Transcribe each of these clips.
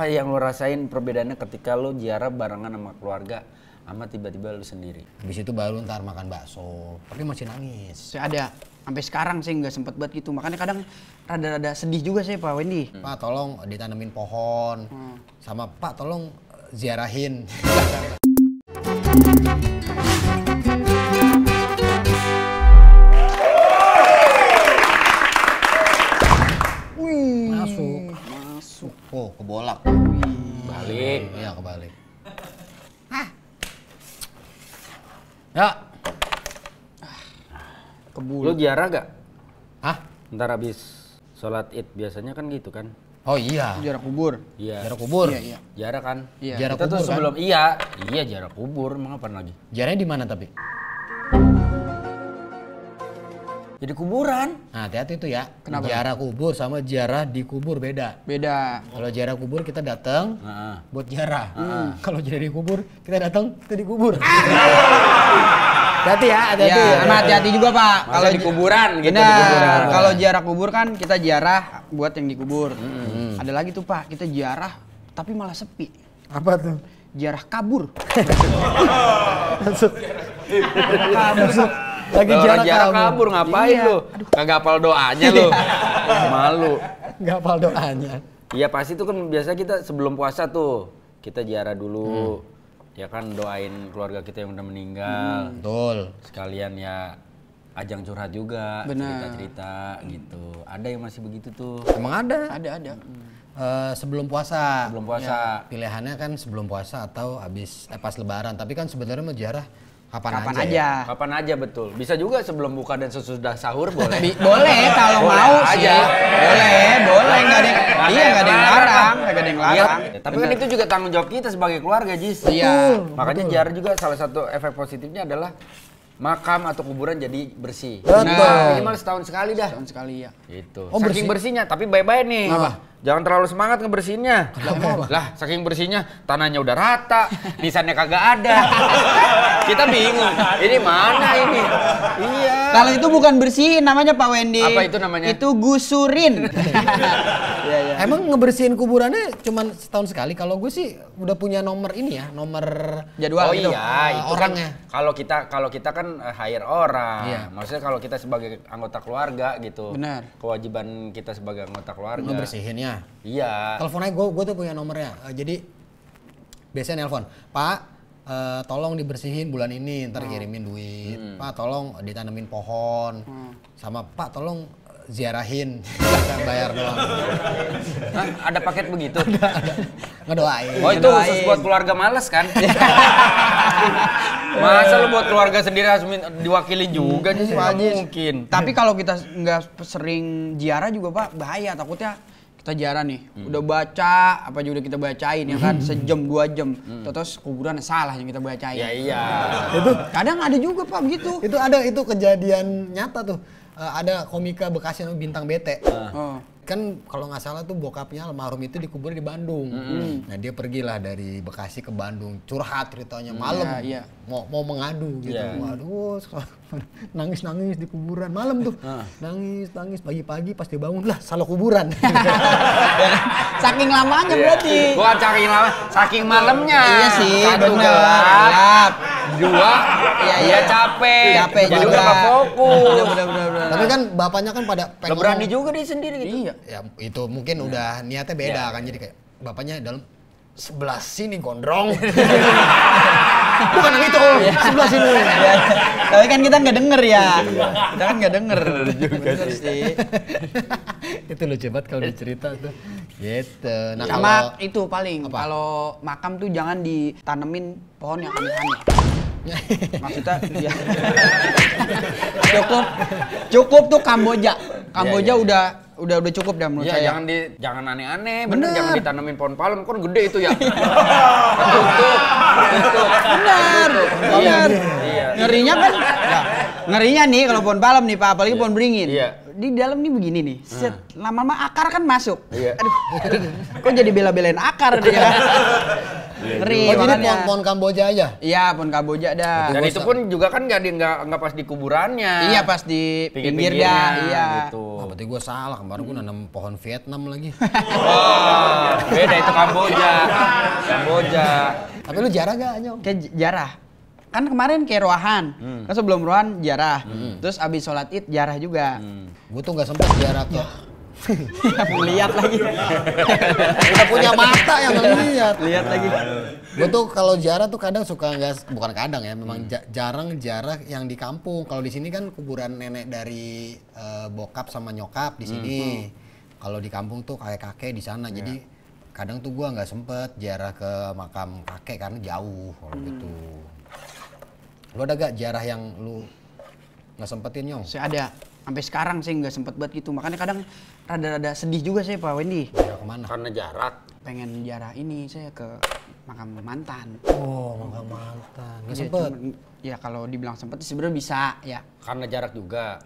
Apa yang lo rasain perbedaannya ketika lo ziarah barengan sama keluarga sama tiba-tiba lo sendiri? Habis itu baru ntar makan bakso, tapi masih nangis. Saya ada sampai sekarang sih nggak sempet banget gitu. Makanya kadang rada-rada sedih juga sih Pak Wendy. Pak tolong ditanemin pohon, sama Pak tolong ziarahin. Masuk. Oh, kebolak. Balik. Iya, kebalik. Ya. Lo ziarah gak? Hah? Ntar habis sholat id biasanya kan gitu kan? Oh iya. Ziarah kubur. Iya. Ziarah kubur. Iya. Ziarah kan? Iya. Ziarah Kita kubur tuh kan? sebelum iya ziarah kubur, emang apaan lagi? Ziarahnya di mana tapi? Jadi kuburan. Nah, hati-hati tuh ya. Kenapa? Ziarah kubur sama ziarah di kubur beda. Beda. Kalau ziarah kubur kita datang Heeh. buat ziarah. Kalau ziarah di kubur kita datang kita dikubur. Hati-hati ya, hati-hati. Ya, sama hati-hati juga Pak. Kalau di kuburan gitu. Benar. Di kuburan. Kalau ziarah kubur kan kita ziarah buat yang dikubur. Ada lagi tuh Pak, kita ziarah tapi malah sepi. Apa tuh? Ziarah kabur. Lagi Kalau ziarah ziarah kabur. kabur ngapain Iya. lo? Kagak hafal doanya lo. Malu. Nggak hafal doanya. Iya pasti tuh kan biasa kita sebelum puasa tuh kita ziarah dulu. Ya kan doain keluarga kita yang udah meninggal. Betul. Sekalian ya ajang curhat juga, Benar. cerita-cerita gitu. Ada yang masih begitu tuh. Emang ada? Ada. Sebelum puasa. Sebelum puasa. Pilihannya kan sebelum puasa atau habis pas lebaran. Tapi kan sebenarnya mau ziarah kapan Kapan aja. aja. Kapan aja betul. Bisa juga sebelum buka dan sesudah sahur boleh. Boleh kalau Boleh mau aja. sih. Boleh nggak ada yang nggak ada yang larang, nggak ada yang Iya, larang. tapi kan itu juga tanggung jawab kita sebagai keluarga, Jis. Iya. Makanya ziarah juga salah satu efek positifnya adalah makam atau kuburan jadi bersih. Betul. Nah, minimal setahun sekali dah. Tahun sekali ya. Gitu. Oh, Saking bersih. bersihnya, tapi baik-baik nih. Apa? Jangan terlalu semangat ngebersihinnya. Kenapa? Lah, saking bersihnya tanahnya udah rata, nisannya kagak ada. Kita bingung. Ini mana ini? Iya. Kalau itu bukan bersihin namanya Pak Wendy. Apa itu namanya? Itu gusurin. Iya. Emang ngebersihin kuburannya cuman setahun sekali? Kalau gue sih udah punya nomor ini ya, nomor Jadwal Oh gitu. iya, itu orangnya. kan kalau kita kan hire orang. Iya. Maksudnya kalau kita sebagai anggota keluarga gitu. Benar. Kewajiban kita sebagai anggota keluarga. ngebersihinnya. Iya. Telepon aja, gue tuh punya nomornya. Jadi biasanya nelpon, Pak, tolong dibersihin bulan ini, ntar kirimin duit. Pak, tolong ditanemin pohon. Sama Pak, tolong ziarahin. Bayar doang. Hah, ada paket begitu? Ngedoain. Oh itu khusus buat keluarga males kan? Masa lu buat keluarga sendiri harus diwakilin juga sih? Nggak mungkin. Tapi kalau kita nggak sering ziarah juga Pak bahaya, takutnya kita ziarah nih, udah baca apa juga udah kita bacain ya kan, sejam 2 jam, terus kuburan salah yang kita bacain. Ya iya. Itu Kadang ada juga Pak begitu. itu kejadian nyata tuh. Ada komika Bekasi namanya Bintang Bete. Oh. Kan kalau nggak salah tuh bokapnya almarhum itu dikubur di Bandung. Nah dia pergilah dari Bekasi ke Bandung, curhat ceritanya malam, Iya. mau mengadu gitu. Iya. Waduh, nangis di kuburan malam tuh, nangis pagi-pagi pas dia bangun lah salah kuburan. Saking lamanya berarti. Bukan saking malamnya. Iya sih, Satu bener. gelap. Gelap. Dua, Iya, dia capek. Capek Jadi juga. udah nggak fokus. Bener. Tapi kan bapaknya kan pada Lo berani juga dia sendiri gitu. Iya. Ya itu mungkin udah niatnya beda kan, jadi kayak bapaknya dalam sebelah sini gondrong. Bukan yang itu, sebelah sini. Iya. Tapi kan kita nggak denger ya. Kita kan nggak denger. Bener sih. Itu lucu banget kalau dicerita tuh. Gitu. Nah, Sama kalau itu paling Apa? kalau makam tuh jangan ditanemin pohon yang aneh-aneh. Maksudnya ya. cukup tuh Kamboja. Kamboja Iya. udah cukup dah menurut Iya, saya. jangan aneh-aneh, bener. Bener. Jangan ditanemin pohon palem, kan gede itu ya. Tutup. Benar. Iya. Ngerinya kan ngerinya nih kalau pohon palem nih Pak, apalagi pohon beringin. Iya. Di dalam nih begini nih. Set, lama-lama akar kan masuk. Iya. Aduh. Kok jadi bela-belain akar dia. Ngeri oh, jadi makanya. pohon Kamboja aja. Iya, pohon Kamboja dah. Dan itu pun juga kan nggak pas di kuburannya. Iya, pas di pinggir Pinggir-pinggirnya, dah. Iya. Gitu. Oh, Berarti gue salah, kemarin gue nanam pohon Vietnam lagi. Wah, beda itu Kamboja. Tapi lu jarah gak, Nyong? Kayak jarah. Kan kemarin kayak roahan. Kan sebelum roahan jarah. Terus abis sholat id jarah juga. Gue tuh gak sempet jarah ke... Lihat lagi. Udah punya mata yang ngeliat. Lihat lagi. Gue tuh kalau jarah tuh kadang suka nggak, bukan kadang ya, memang jarang jarah yang di kampung. Kalau di sini kan kuburan nenek dari bokap sama nyokap di sini. Kalau di kampung tuh kakek di sana. Jadi kadang tuh gue nggak sempet jarah ke makam kakek karena jauh kalau gitu. Lu ada gak jarah yang lu nggak sempetin, Nyong? Saya ada. Sampai sekarang sih nggak sempet buat gitu. Makanya kadang rada-rada sedih juga sih Pak Wendy. Jarah kemana? Karena jarak. Pengen jarah ini saya ke makam mantan. Oh, makam mantan. Nggak Ya, sempet? ya kalau dibilang sempet sebenarnya bisa ya. Karena jarak juga.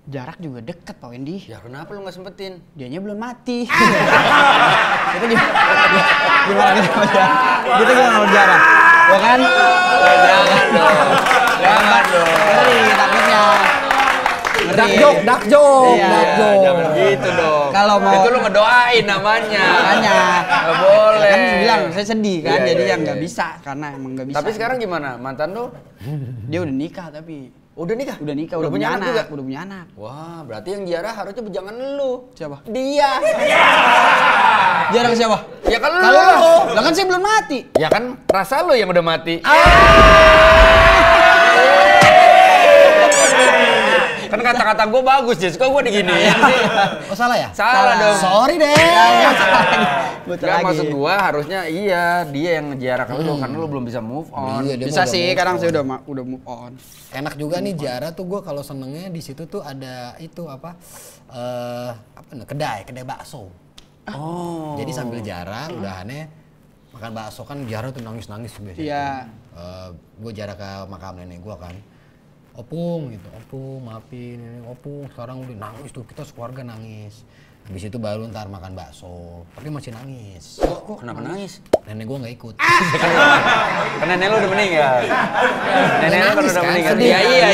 Jarak juga deket Pak Wendy. Ya kenapa lu nggak sempetin? Dianya belum mati. Kita gimana kita mau jarah? Ya kan? Jangan dong. Ngeri takutnya. Dark joke. Iya, Jangan gitu dong. Kalau mau itu lu ngedoain namanya. makanya Nggak boleh. kan bilang saya sedih kan, Iya, jadi iya, yang nggak iya. bisa karena emang nggak bisa. Tapi sekarang gimana? Mantan lu? dia udah nikah tapi Udah nikah? udah punya anak juga? udah punya anak. Wah, berarti yang ziarah harusnya jangan lu. Siapa? Dia. Jarang siapa? Ya kan lu. Kalau lah kan saya belum mati. Ya kan rasa lu yang udah mati. Kan kata-kata gue bagus, Jess. Kok gue diginiin sih? Oh, salah ya? Salah dong. Sorry deh. Betul Nggak, lagi. maksud gua harusnya iya dia yang ngejarak lu karena lu belum bisa move on. Iya, dia Bisa mah udah sih, move kadang on. saya udah move on. Enak juga nih jarah tuh, gue kalau senengnya di situ tuh ada itu apa kedai bakso. Oh. Jadi sambil jarah udahannya makan bakso, kan jarah tuh nangis biasanya. Iya. Gue jarah ke makam nenek gue kan. Opung gitu, opung maafin nenek, opung sekarang udah nangis tuh, kita sekeluarga nangis. Habis itu baru ntar makan bakso, tapi masih nangis. Kok kenapa nangis? Nenek gue nggak ikut. Kan nenek lu udah meninggal. Nenek lu kan Nangis udah kan, meninggal. sedih. Iya.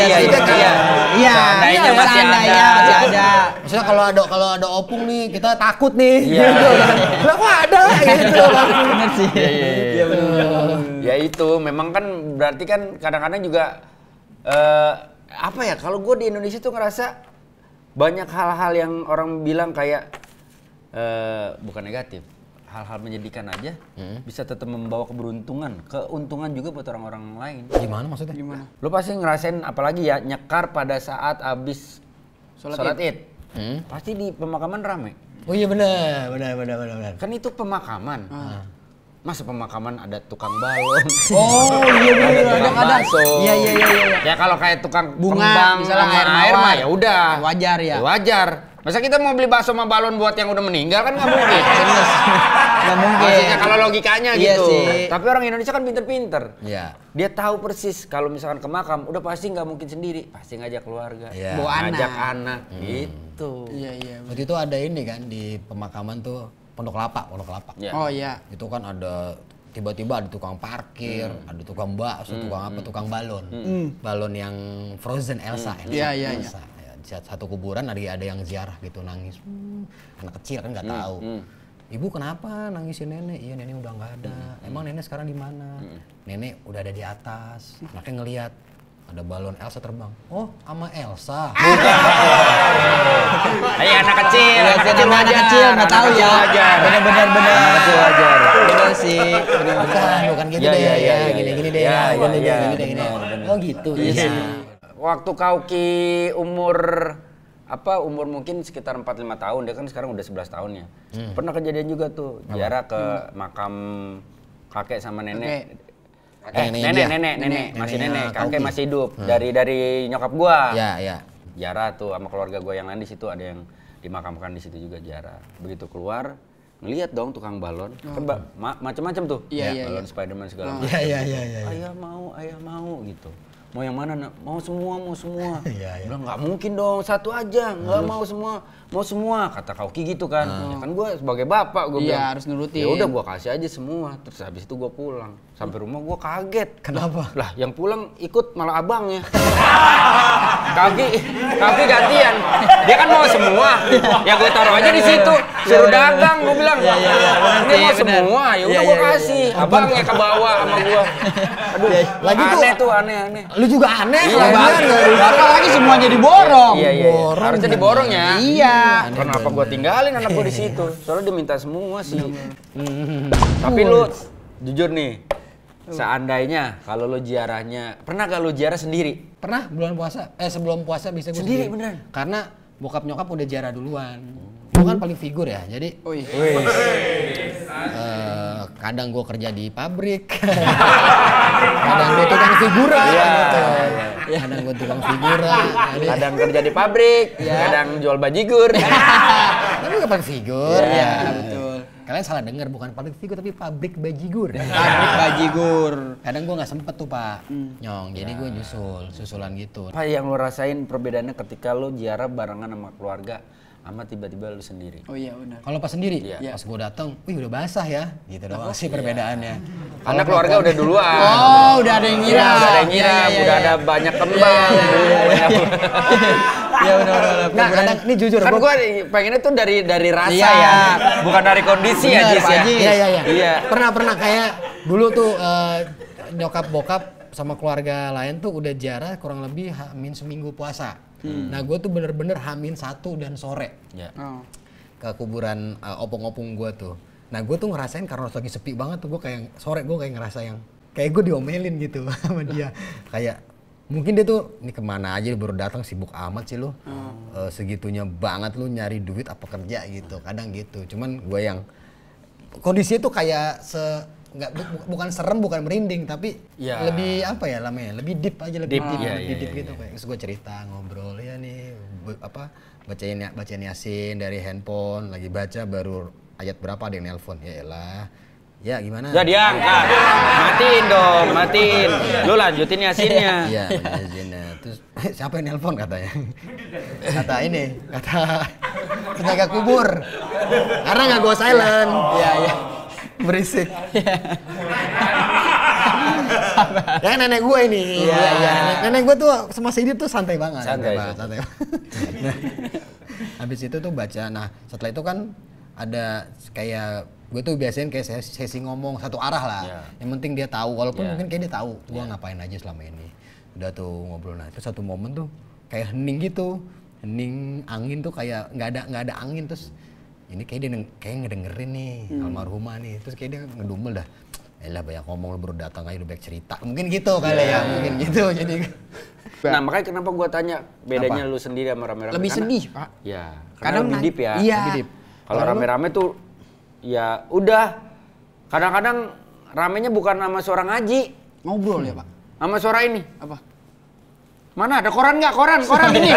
Iya, Seandainya masih seandainya ada. masih ada. Maksudnya kalau ada opung nih, kita takut nih. Iya. Gitu kan. Lah kok ada gitu. Bener sih. Iya. Ya itu memang kan berarti kan kadang-kadang juga apa ya, kalau gue di Indonesia tuh ngerasa banyak hal-hal yang orang bilang kayak bukan negatif, hal-hal menyedihkan aja bisa tetap membawa keuntungan juga buat orang-orang lain. Gimana maksudnya? Gimana? Lu pasti ngerasain apalagi ya nyekar pada saat abis sholat id. Pasti di pemakaman rame. Oh iya benar. Kan itu pemakaman. Masa pemakaman ada tukang balon? Oh iya Ada tukang bakso. Iya. Ya kalau kayak tukang Bunga, kembang misalnya sama air air mawar. mah ya udah. Wajar ya. Wajar. Masa kita mau beli bakso sama balon buat yang udah meninggal kan nggak mungkin. Nggak mungkin. Maksudnya kalau logikanya Iya gitu. sih. Tapi orang Indonesia kan pinter-pinter. Iya. Dia tahu persis kalau misalkan ke makam udah pasti nggak mungkin sendiri, pasti ngajak keluarga, Iya. Bawa ngajak anak. anak gitu. Iya. Waktu itu ada ini kan di pemakaman tuh Pondok Kelapa. Ya. Oh iya. Itu kan ada tiba-tiba ada tukang parkir, ada tukang bakso, tukang balon. Balon yang Frozen Elsa. Iya. Elsa. Ya, di satu kuburan ada yang ziarah gitu nangis. Anak kecil kan nggak tahu. Ibu kenapa nangisin nenek? Iya nenek udah nggak ada. Emang nenek sekarang di mana? Nenek udah ada di atas. Anaknya ngelihat ada balon Elsa terbang. Oh, sama Elsa. Ayo anak kecil, Anak kecil nggak tahu ya. Wajar. Bener. Anak kecil wajar. Bener sih. Bukan gitu Iya, deh. iya, iya, Gini-gini deh. iya, Gini iya, deh, gini. benar. Oh gitu. Iya. Waktu kau umur mungkin sekitar 4-5 tahun, dia kan sekarang udah 11 tahun ya. Pernah kejadian juga tuh, ziarah ke makam kakek sama nenek. Nenek, masih Neneknya nenek, kakek Kauki. masih hidup. Dari nyokap gua. Ya. Ziarah tuh sama keluarga gua yang lain di situ, ada yang dimakamkan di situ juga ziarah. Begitu keluar, ngelihat dong tukang balon. Kan macam-macam tuh. Iya. Balon Spiderman segala macam. Iya. Ayah mau gitu. mau yang mana? Nak? Mau semua, mau semua. Iya. Bilang nggak mungkin dong, satu aja, nggak mau semua. Kata Kauki gitu kan. Ya kan gue sebagai bapak gue bilang harus nurutin. Ya udah gue kasih aja semua. Terus habis itu gue pulang. Sampai rumah gue kaget. Kenapa? Lah yang pulang ikut malah abangnya. Kauki gantian. Dia kan mau semua. Ya gue taruh aja di situ. Suruh dagang gue bilang. Ini mau semua. Ya udah gue kasih. Abangnya ke bawah sama gue. Aduh, lagi tuh aneh. Lu juga aneh. Iya, Bapak lagi semua jadi borong. Iya. Harusnya diborong ya. Iya. Kenapa gua tinggalin anak gua di situ? Soalnya dia minta semua sih. Tapi lu jujur nih, seandainya kalau lu ziarahnya, pernah gak lu ziarah sendiri? Pernah bulan puasa, sebelum puasa bisa gue Sendiri, beneran? Karena bokap nyokap udah ziarah duluan. Gue kan paling figur ya, jadi kadang gue kerja di pabrik, kadang gue tukang figuran, kadang gue tukang figuran, Kadang kerja di pabrik, kadang jual bajigur. tapi gue paling figur. Iya, betul. Kalian salah dengar, bukan pabrik figur tapi pabrik bajigur. Pabrik bajigur. Kadang gue nggak sempet tuh Pak, Nyong, jadi gue susulan gitu. Apa yang lu rasain perbedaannya ketika lu ziarah barengan sama keluarga sama tiba-tiba lu sendiri? Oh iya benar. Kalau pas sendiri, Iya. pas gue datang, wih udah basah ya, gitu doang sih perbedaannya. Karena keluarga udah duluan. Oh, udah ada yang ngira. Udah ada yang nyiram, udah ada banyak kembang. Iya benar. Nggak, kadang ini jujur, Kan gua- gua pengennya tuh dari rasa Iya. ya, bukan dari kondisi ya, Bener, Jis Pak ya. Jis. Iya. Pernah kayak dulu tuh nyokap bokap sama keluarga lain tuh udah ziarah kurang lebih hamin seminggu puasa. Nah gue tuh bener-bener hamin 1 dan sore Ya. Oh. ke kuburan opung-opung gue tuh. Nah gue tuh ngerasain karena lagi sepi banget tuh, gue kayak sore gue kayak ngerasa yang kayak gue diomelin gitu sama dia. Kayak mungkin dia tuh ini kemana aja baru datang, sibuk amat sih lu. Segitunya banget lu nyari duit apa kerja gitu. Kadang gitu. Cuman gue yang kondisinya tuh kayak bukan serem, bukan merinding, tapi Ya. lebih apa ya namanya, lebih deep aja, lebih Deep, deep, iya, lebih iya, deep iya, gitu. Kayak terus gue cerita, ngobrol ya nih, bacain Yasin dari handphone, lagi baca baru ayat berapa ada yang nelpon, ya elah. Ya gimana? Ya diangkat. Matiin dong, matiin. Lu lanjutin Yasinnya. Iya, Yasinnya. Terus siapa yang nelpon katanya? Kata penjaga kubur. Karena nggak gue silent. Iya. Berisik. Ya nenek gue ini. Iya. Nenek gue tuh semasa hidup tuh santai banget. Santai. Nah, habis itu tuh baca. Nah setelah itu kan ada kayak gue tuh biasain kayak sesi ngomong satu arah lah. Yeah. Yang penting dia tahu, walaupun Yeah. mungkin kayak dia tahu gue ngapain aja selama ini. Udah tuh ngobrol. Nah itu satu momen tuh kayak hening gitu, hening angin tuh kayak nggak ada angin, terus ini kayak dia kayak ngedengerin nih almarhumah nih, terus kayak dia ngedumel dah. Elah banyak ngomong, lu baru datang aja lu banyak cerita, mungkin gitu kali ya, mungkin gitu. Jadi Nah makanya kenapa gua tanya bedanya lu sendiri sama rame-rame. Lebih Karena- sedih, Pak. Ya, Kadang karena lebih deep ya. iya. Lebih deep. Kalau rame-rame tuh ya udah. Kadang-kadang ramenya bukan sama suara ngaji, Ngobrol ya, Pak. sama suara ini. Apa? Mana ada koran nggak? Koran ini.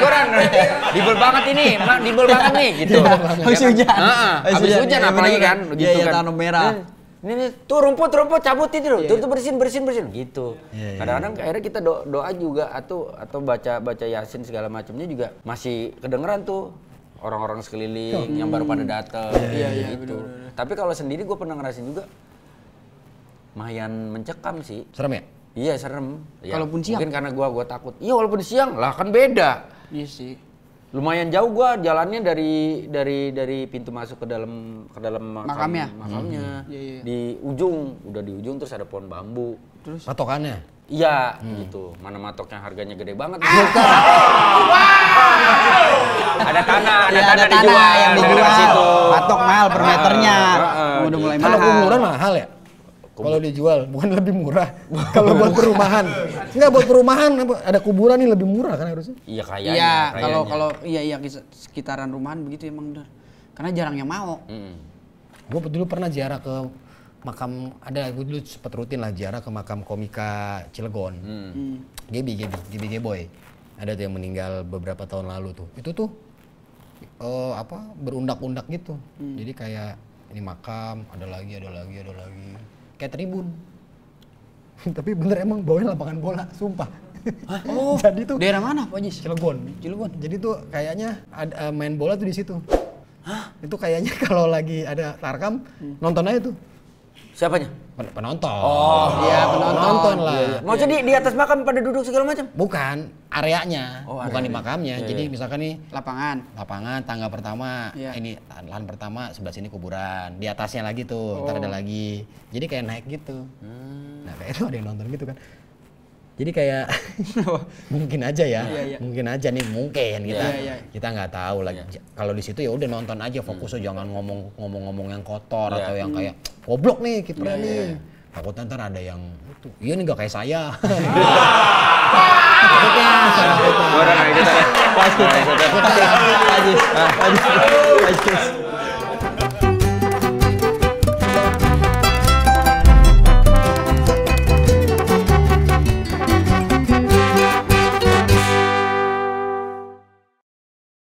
koran. Dibel banget ini, dibel banget nih gitu. Habis hujan. Habis hujan apalagi kan, begitu Iya, kan. tanam merah. Ini tuh rumput cabut itu loh. Tuh bersihin gitu. Iya. Kadang-kadang akhirnya kita doa juga atau baca Yasin segala macamnya juga masih kedengeran tuh orang-orang sekeliling yang baru pada datang gitu. Tapi kalau sendiri gue pernah ngerasin juga lumayan mencekam sih. serem ya? Iya serem. Ya, Walaupun siang? Mungkin karena gua takut. Iya walaupun siang lah kan beda. Iya sih. Lumayan jauh gua jalannya dari pintu masuk ke dalam Makamnya? makamnya. Iya. Di ujung terus ada pohon bambu. Terus Patokannya? Iya gitu. Mana matoknya harganya gede banget. Ada tanah dijual yang daerah dijual. situ. Patok mahal per meternya. Udah mulai Kalau mahal. kuburan mahal ya? Kalau dijual, bukan lebih murah. Kalau buat perumahan, enggak buat perumahan, ada kuburan nih lebih murah kan harusnya. Iya kayaknya. Iya, kayaknya. kalau sekitaran rumahan begitu emang benar. Karena jarang yang mau. Gue dulu pernah ziarah ke makam, gue dulu sempat rutin lah ziarah ke makam komika Cilegon. Gaby Boy. Ada tuh yang meninggal beberapa tahun lalu tuh. Itu tuh berundak-undak gitu. Jadi kayak ini makam, ada lagi. Kayak tribun. Tapi bener emang bawahnya lapangan bola, sumpah. Oh, Jadi tuh daerah mana Pak Jis? Cilegon. Cilegon. Jadi tuh kayaknya ada main bola tuh di situ. Itu kayaknya kalau lagi ada tarkam nonton aja tuh. Siapanya? Penonton. Oh, iya penonton lah. Maksudnya di atas makam pada duduk segala macam? Bukan areanya, Oh, bukan di areanya. makamnya. Jadi misalkan nih Lapangan. tangga pertama, Iya. ini lahan pertama sebelah sini kuburan, di atasnya lagi tuh, ntar ada lagi. Jadi kayak naik gitu. Nah kayak itu ada yang nonton gitu kan. Jadi kayak mungkin aja ya, Iya. mungkin aja nih mungkin Iya. kita nggak tahu lah. Kalau di situ ya udah nonton aja, fokus aja, jangan ngomong yang kotor Iya. atau yang kayak goblok nih kipernya nih. Takutnya ntar ada yang itu, iya nih nggak kayak saya. Takutnya. Gua udah nggak ikutan ya. Ajis.